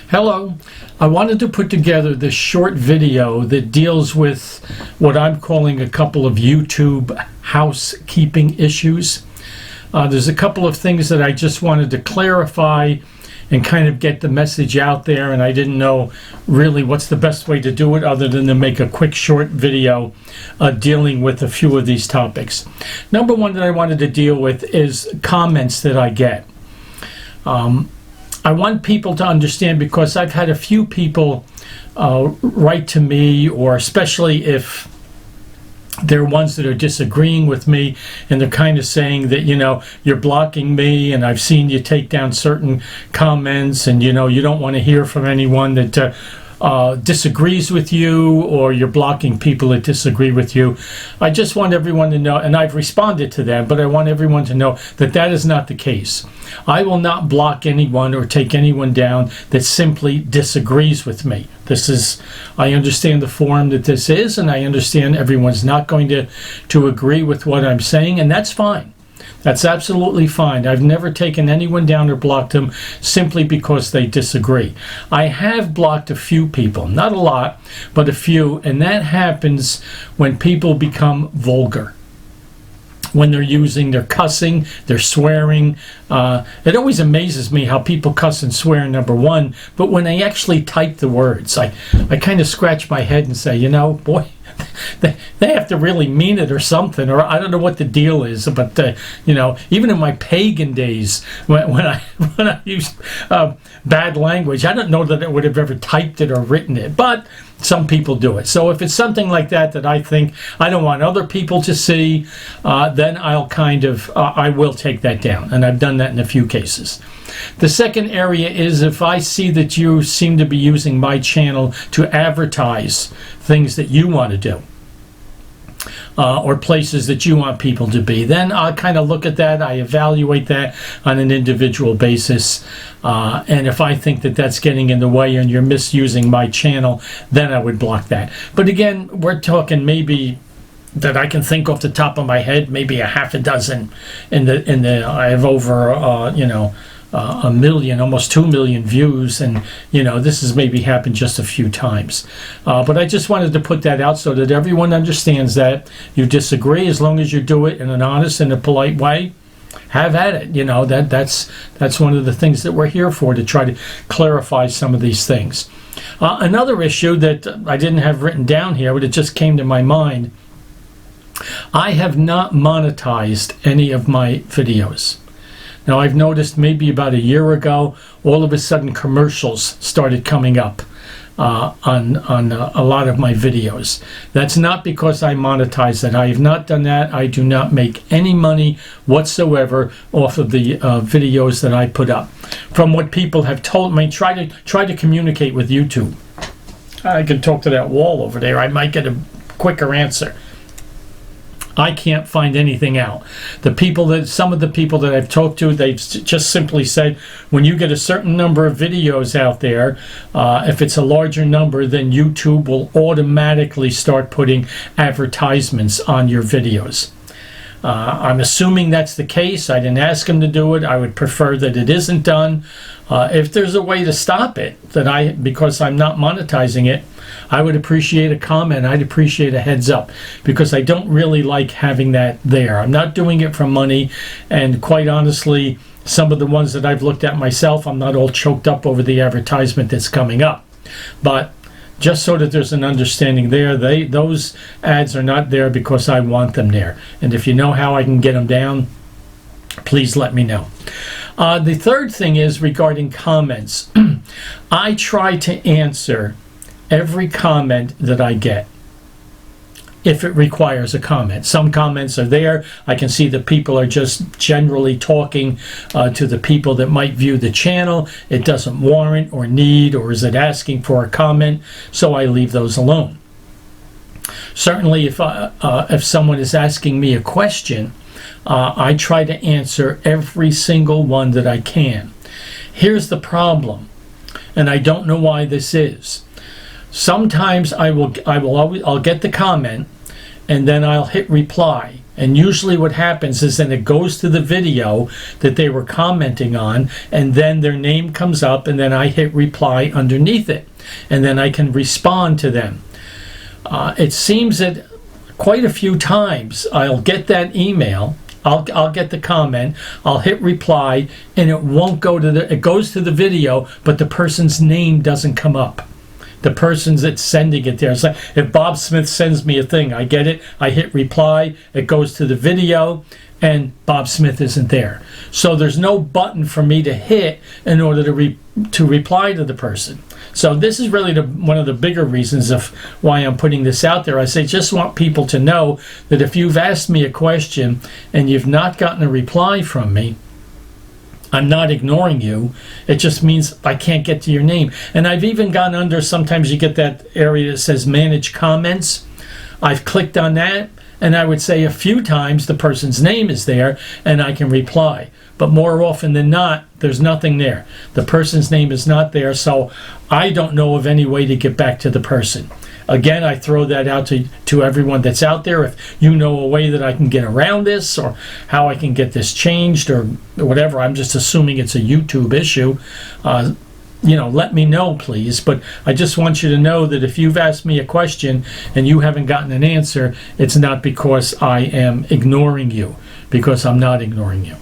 Hello. I wanted to put together this short video that deals with what I'm calling a couple of YouTube housekeeping issues. There's a couple of things that I just wanted to clarify and kind of get the message out there, and I didn't know really what's the best way to do it other than to make a quick short video dealing with a few of these topics. Number one that I wanted to deal with is comments that I get. I want people to understand, because I've had a few people write to me, or especially if they're ones that are disagreeing with me and they're kind of saying that, you know, you're blocking me and I've seen you take down certain comments, and, you know, you don't want to hear from anyone that disagrees with you, or you're blocking people that disagree with you. I just want everyone to know, and I've responded to them, but I want everyone to know that that is not the case. I will not block anyone or take anyone down that simply disagrees with me. I understand the forum that this is, and I understand everyone's not going to agree with what I'm saying, and that's fine. That's absolutely fine. I've never taken anyone down or blocked them simply because they disagree. I have blocked a few people, not a lot, but a few, and that happens when people become vulgar. When they're cussing, they're swearing. It always amazes me how people cuss and swear, number one, but when they actually type the words, I kind of scratch my head and say, you know, boy, they have to really mean it or something, or I don't know what the deal is. But you know, even in my pagan days, when I used bad language, I don't know that I would have ever typed it or written it, but some people do it. So if it's something like that I think I don't want other people to see, then I'll I will take that down, and I've done that in a few cases. The second area is if I see that you seem to be using my channel to advertise things that you want to do, or places that you want people to be, then I'll kind of look at that. I evaluate that on an individual basis, and if I think that that's getting in the way and you're misusing my channel, then I would block that. But again, we're talking maybe that I can think off the top of my head, maybe a half a dozen. I have over a million, almost 2 million views, and you know, this has maybe happened just a few times. But I just wanted to put that out so that everyone understands that you disagree, as long as you do it in an honest and a polite way, have at it. You know, that's one of the things that we're here for, to try to clarify some of these things. Another issue that I didn't have written down here, but it just came to my mind: I have not monetized any of my videos. Now, I've noticed maybe about a year ago, all of a sudden commercials started coming up on a lot of my videos. That's not because I monetize it. I have not done that. I do not make any money whatsoever off of the videos that I put up. From what people have told me, try to communicate with YouTube. I can talk to that wall over there. I might get a quicker answer. I can't find anything out. Some of the people that I've talked to, they've just simply said, when you get a certain number of videos out there, if it's a larger number, then YouTube will automatically start putting advertisements on your videos. I'm assuming that's the case. I didn't ask them to do it. I would prefer that it isn't done. If there's a way to stop it, because I'm not monetizing it, I would appreciate a comment. I'd appreciate a heads up, because I don't really like having that there. I'm not doing it for money, and quite honestly, some of the ones that I've looked at myself, I'm not all choked up over the advertisement that's coming up. But just so that there's an understanding there, those ads are not there because I want them there. And if you know how I can get them down, please let me know. The third thing is regarding comments. I try to answer every comment that I get, if it requires a comment. Some comments are there. I can see that people are just generally talking to the people that might view the channel. It doesn't warrant or need, or is it asking for a comment, so I leave those alone. Certainly if someone is asking me a question, I try to answer every single one that I can. Here's the problem, and I don't know why this is. Sometimes I'll get the comment, and then I'll hit reply, And usually what happens is then it goes to the video that they were commenting on, and then their name comes up, and then I hit reply underneath it, and then I can respond to them. It seems that quite a few times I'll get that email, I'll get the comment, I'll hit reply, and it won't go to it goes to the video, but the person's name doesn't come up. The person's that's sending it there. It's like if Bob Smith sends me a thing, I get it, I hit reply, it goes to the video, and Bob Smith isn't there. So there's no button for me to hit in order to reply to the person. So this is really one of the bigger reasons of why I'm putting this out there. I say just want people to know that if you've asked me a question and you've not gotten a reply from me, I'm not ignoring you. It just means I can't get to your name. And I've even gone under, sometimes you get that area that says manage comments. I've clicked on that, and I would say a few times the person's name is there and I can reply. But more often than not, there's nothing there. The person's name is not there, so I don't know of any way to get back to the person. Again, I throw that out to everyone that's out there. If you know a way that I can get around this, or how I can get this changed, or whatever, I'm just assuming it's a YouTube issue, let me know, please. But I just want you to know that if you've asked me a question and you haven't gotten an answer, it's not because I am ignoring you, because I'm not ignoring you.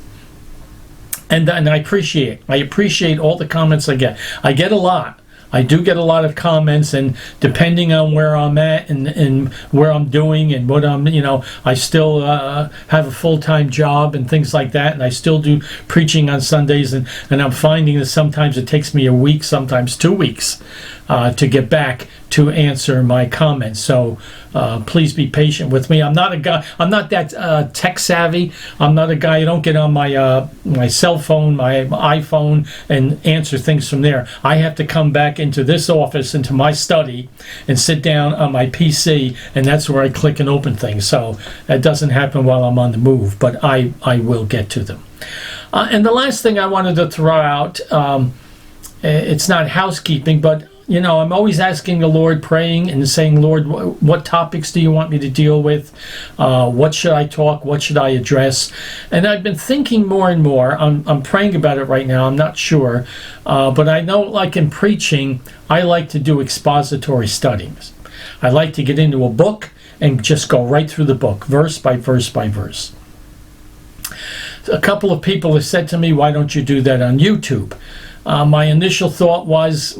And I appreciate all the comments I get. I get a lot. I do get a lot of comments, and depending on where I'm at and where I'm doing and what I still have a full-time job and things like that, and I still do preaching on Sundays, and I'm finding that sometimes it takes me a week, sometimes 2 weeks to get back to answer my comments. So please be patient with me. I'm not that tech savvy. I'm not a guy. I don't get on my cell phone, my iPhone, and answer things from there. I have to come back into this office, into my study, and sit down on my PC, and that's where I click and open things. So that doesn't happen while I'm on the move, but I will get to them. And the last thing I wanted to throw out, it's not housekeeping, but I'm always asking the Lord, praying and saying, Lord, what topics do you want me to deal with? What should I talk? What should I address? And I've been thinking more and more. I'm praying about it right now. I'm not sure. But I know, like in preaching, I like to do expository studies. I like to get into a book and just go right through the book, verse by verse by verse. A couple of people have said to me, why don't you do that on YouTube? My initial thought was,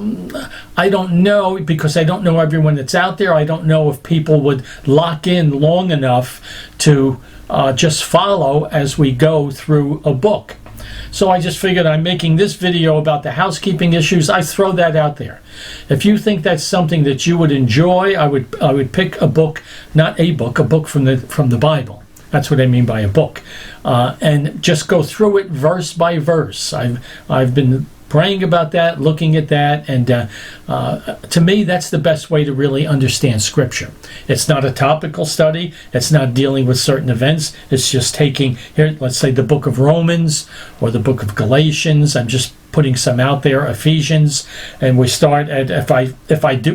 I don't know, because I don't know everyone that's out there. I don't know if people would lock in long enough to just follow as we go through a book. So I just figured I'm making this video about the housekeeping issues. I throw that out there. If you think that's something that you would enjoy, I would pick a book, not a book from the Bible. That's what I mean by a book, and just go through it verse by verse. I've been praying about that, looking at that, and to me, that's the best way to really understand Scripture. It's not a topical study. It's not dealing with certain events. It's just taking, here, let's say the book of Romans or the book of Galatians. I'm just putting some out there, Ephesians, and we start at,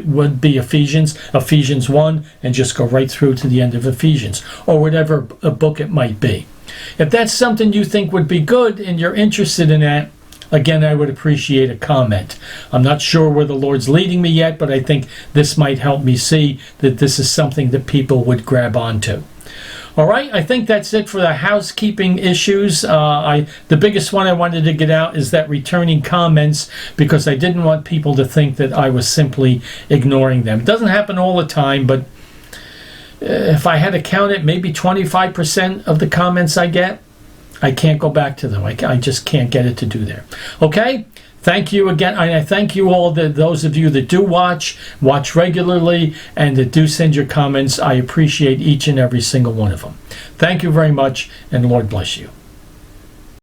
would be Ephesians 1, and just go right through to the end of Ephesians, or whatever a book it might be. If that's something you think would be good and you're interested in that, again, I would appreciate a comment. I'm not sure where the Lord's leading me yet, but I think this might help me see that this is something that people would grab onto. All right, I think that's it for the housekeeping issues. The biggest one I wanted to get out is that returning comments, because I didn't want people to think that I was simply ignoring them. It doesn't happen all the time, but if I had to count it, maybe 25% of the comments I get, I can't go back to them. I just can't get it to do there. Okay? Thank you again. I thank you all, those of you that do watch regularly, and that do send your comments. I appreciate each and every single one of them. Thank you very much, and Lord bless you.